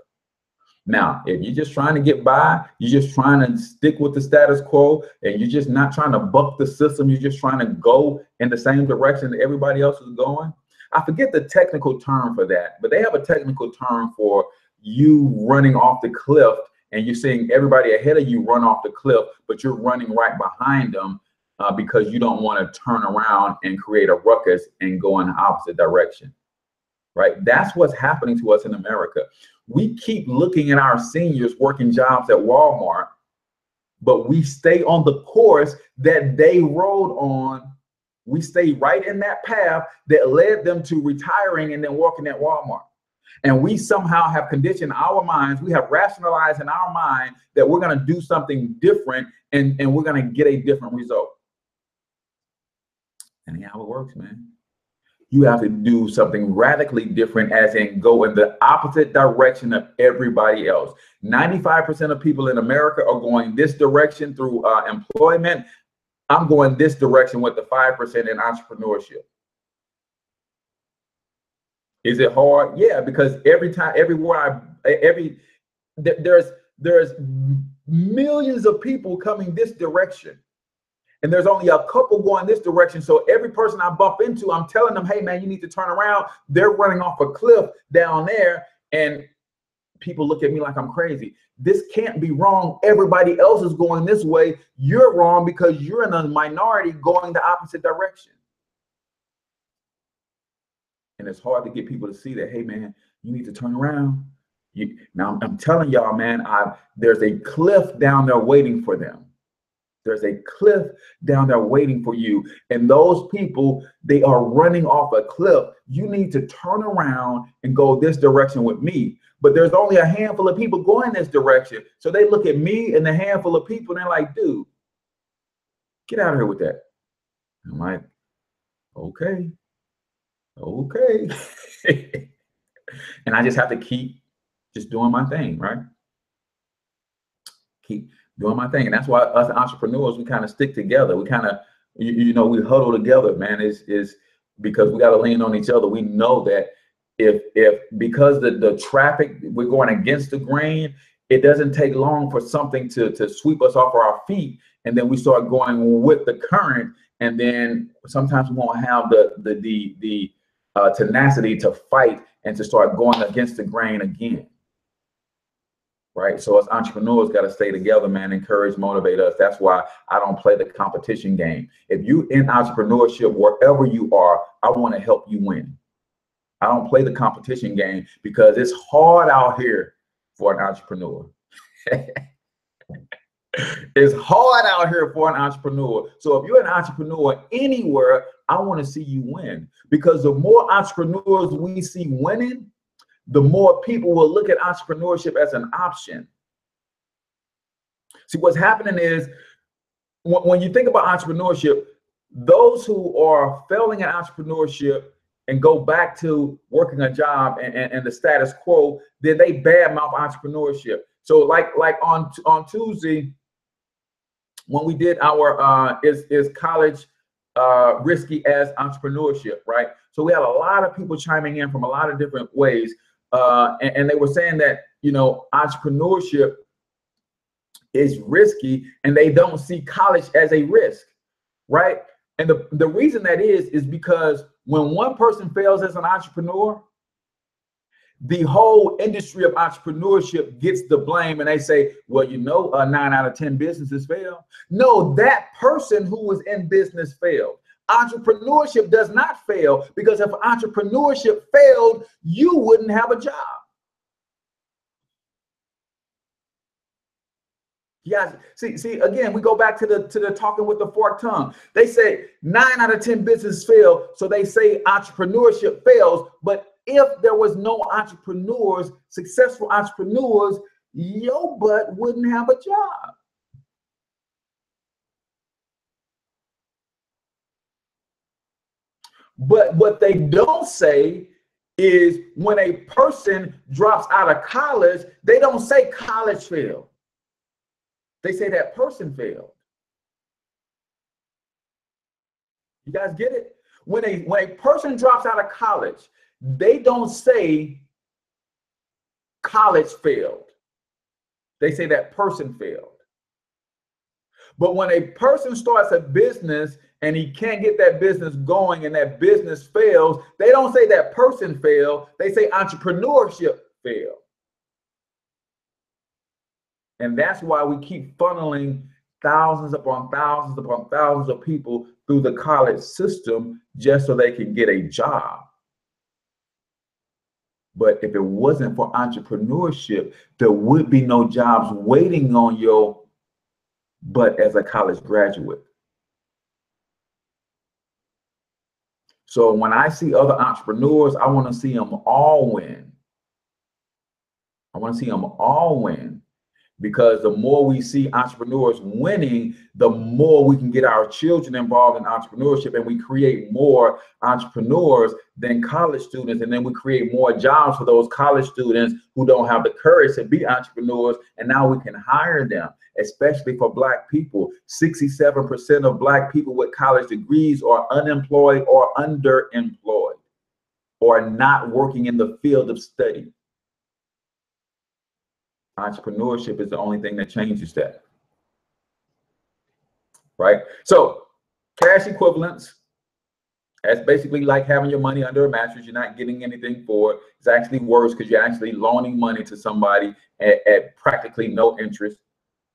Now, if you're just trying to get by, you're just trying to stick with the status quo, and you're just not trying to buck the system, you're just trying to go in the same direction that everybody else is going. I forget the technical term for that, but they have a technical term for you running off the cliff and you're seeing everybody ahead of you run off the cliff, but you're running right behind them because you don't want to turn around and create a ruckus and go in the opposite direction, right? That's what's happening to us in America. We keep looking at our seniors working jobs at Walmart, but we stay on the course that they rode on. We stay right in that path that led them to retiring and then working at Walmart. And we somehow have conditioned our minds, we have rationalized in our mind that we're going to do something different and we're going to get a different result. And how it works, man. You have to do something radically different, as in go in the opposite direction of everybody else. 95% of people in America are going this direction through employment. I'm going this direction with the 5% in entrepreneurship. Is it hard? Yeah, because there's millions of people coming this direction. And there's only a couple going this direction. So every person I bump into, I'm telling them, hey, man, you need to turn around. They're running off a cliff down there. And people look at me like I'm crazy. This can't be wrong. Everybody else is going this way. You're wrong because you're in a minority going the opposite direction. And it's hard to get people to see that, hey, man, you need to turn around. Now, I'm telling y'all, man, there's a cliff down there waiting for them. There's a cliff down there waiting for you. And those people, they are running off a cliff. You need to turn around and go this direction with me. But there's only a handful of people going this direction. So they look at me and the handful of people and they're like, dude, get out of here with that. I'm like, okay. And I just have to keep just doing my thing, right? Keep doing my thing. And that's why us entrepreneurs, we kind of stick together. We kind of, we huddle together, man. Is because we got to lean on each other. We know that if because the traffic, we're going against the grain, it doesn't take long for something to sweep us off our feet, and then we start going with the current, and then sometimes we won't have the tenacity to fight and to start going against the grain again. Right. So as entrepreneurs, got to stay together, man, encourage, motivate us. That's why I don't play the competition game. If you in entrepreneurship, wherever you are, I want to help you win. I don't play the competition game because it's hard out here for an entrepreneur. It's hard out here for an entrepreneur. So if you're an entrepreneur anywhere, I want to see you win, because the more entrepreneurs we see winning, the more people will look at entrepreneurship as an option. See, what's happening is when you think about entrepreneurship, those who are failing at entrepreneurship and go back to working a job and the status quo, then they badmouth entrepreneurship. So like on Tuesday, when we did our is college risky as entrepreneurship, right? So we had a lot of people chiming in from a lot of different ways. And they were saying that, you know, entrepreneurship is risky and they don't see college as a risk, right? And the reason that is because when one person fails as an entrepreneur, the whole industry of entrepreneurship gets the blame, and they say, well, you know, 9 out of 10 businesses fail. No, that person who was in business failed. Entrepreneurship does not fail, because if entrepreneurship failed, you wouldn't have a job. Yeah, see, again, we go back to the talking with the forked tongue. They say 9 out of 10 businesses fail, so they say entrepreneurship fails. But if there was no entrepreneurs, successful entrepreneurs, your butt wouldn't have a job. But what they don't say is when a person drops out of college, they don't say college failed. They say that person failed. You guys get it? When a person drops out of college, they don't say college failed. They say that person failed. But when a person starts a business and he can't get that business going and that business fails, they don't say that person failed. They say entrepreneurship failed. And that's why we keep funneling thousands upon thousands of people through the college system just so they can get a job. But if it wasn't for entrepreneurship, there would be no jobs waiting on your butt as a college graduate. So when I see other entrepreneurs, I want to see them all win. I want to see them all win, because the more we see entrepreneurs winning, the more we can get our children involved in entrepreneurship, and we create more entrepreneurs than college students, and then we create more jobs for those college students who don't have the courage to be entrepreneurs, and now we can hire them, especially for Black people. 67% of Black people with college degrees are unemployed or underemployed or not working in the field of study. Entrepreneurship is the only thing that changes that, right? So cash equivalents, that's basically like having your money under a mattress. You're not getting anything for it. It's actually worse because you're actually loaning money to somebody at practically no interest,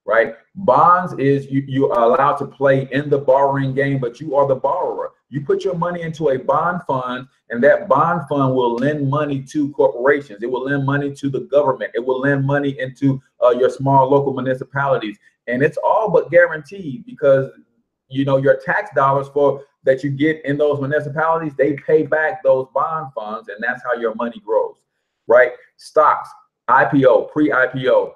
right? Bonds is you are allowed to play in the borrowing game, but you are the borrower. You put your money into a bond fund, and that bond fund will lend money to corporations. It will lend money to the government. It will lend money into your small local municipalities. And it's all but guaranteed, because you know your tax dollars that you get in those municipalities, they pay back those bond funds, and that's how your money grows, right? Stocks, IPO, pre-IPO,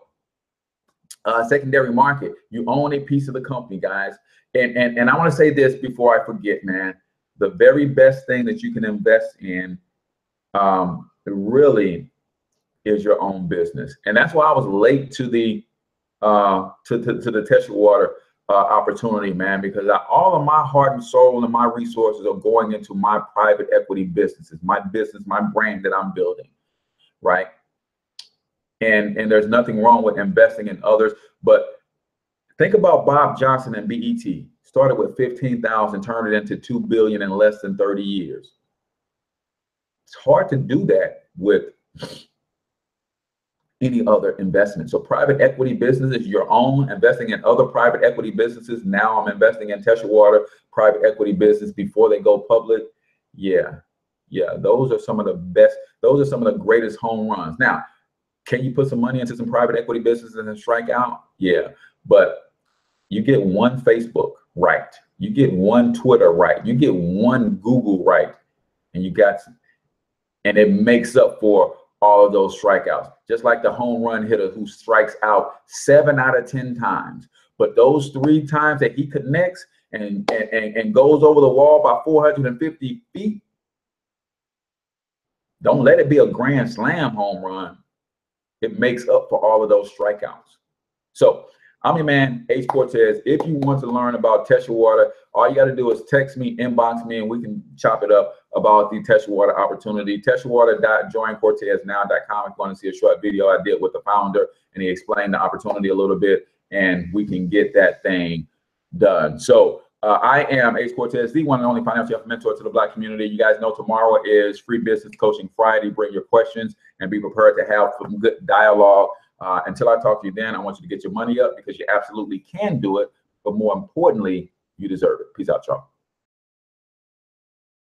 secondary market, you own a piece of the company, guys. And I want to say this before I forget, man. The very best thing that you can invest in really is your own business. And that's why I was late to the to the Tesla Water opportunity, man, because all of my heart and soul and my resources are going into my private equity businesses, my business, my brand that I'm building, right? And there's nothing wrong with investing in others, but think about Bob Johnson and BET. Started with 15,000, turned it into 2 billion in less than 30 years. It's hard to do that with any other investment. So private equity businesses, your own, investing in other private equity businesses. Now I'm investing in Teshawater private equity business before they go public. Yeah, those are some of the best, those are some of the greatest home runs. Now, can you put some money into some private equity businesses and then strike out? Yeah, but you get one Facebook right, you get one Twitter right, you get one Google right, and and it makes up for all of those strikeouts. Just like the home run hitter who strikes out 7 out of 10 times, but those 3 times that he connects and goes over the wall by 450 feet, don't let it be a grand slam home run. It makes up for all of those strikeouts. So I'm your man, H. Cortez. If you want to learn about Teshawater, all you got to do is text me, inbox me, and we can chop it up about the Teshawater opportunity. Teshawater.joincorteznow.com. If you want to see a short video I did with the founder, and he explained the opportunity a little bit, and we can get that thing done. So I am H. Cortez, the one and only financial mentor to the Black community. You guys know tomorrow is Free Business Coaching Friday. Bring your questions and be prepared to have some good dialogue. Until I talk to you then, I want you to get your money up, because you absolutely can do it. But more importantly, you deserve it. Peace out, y'all.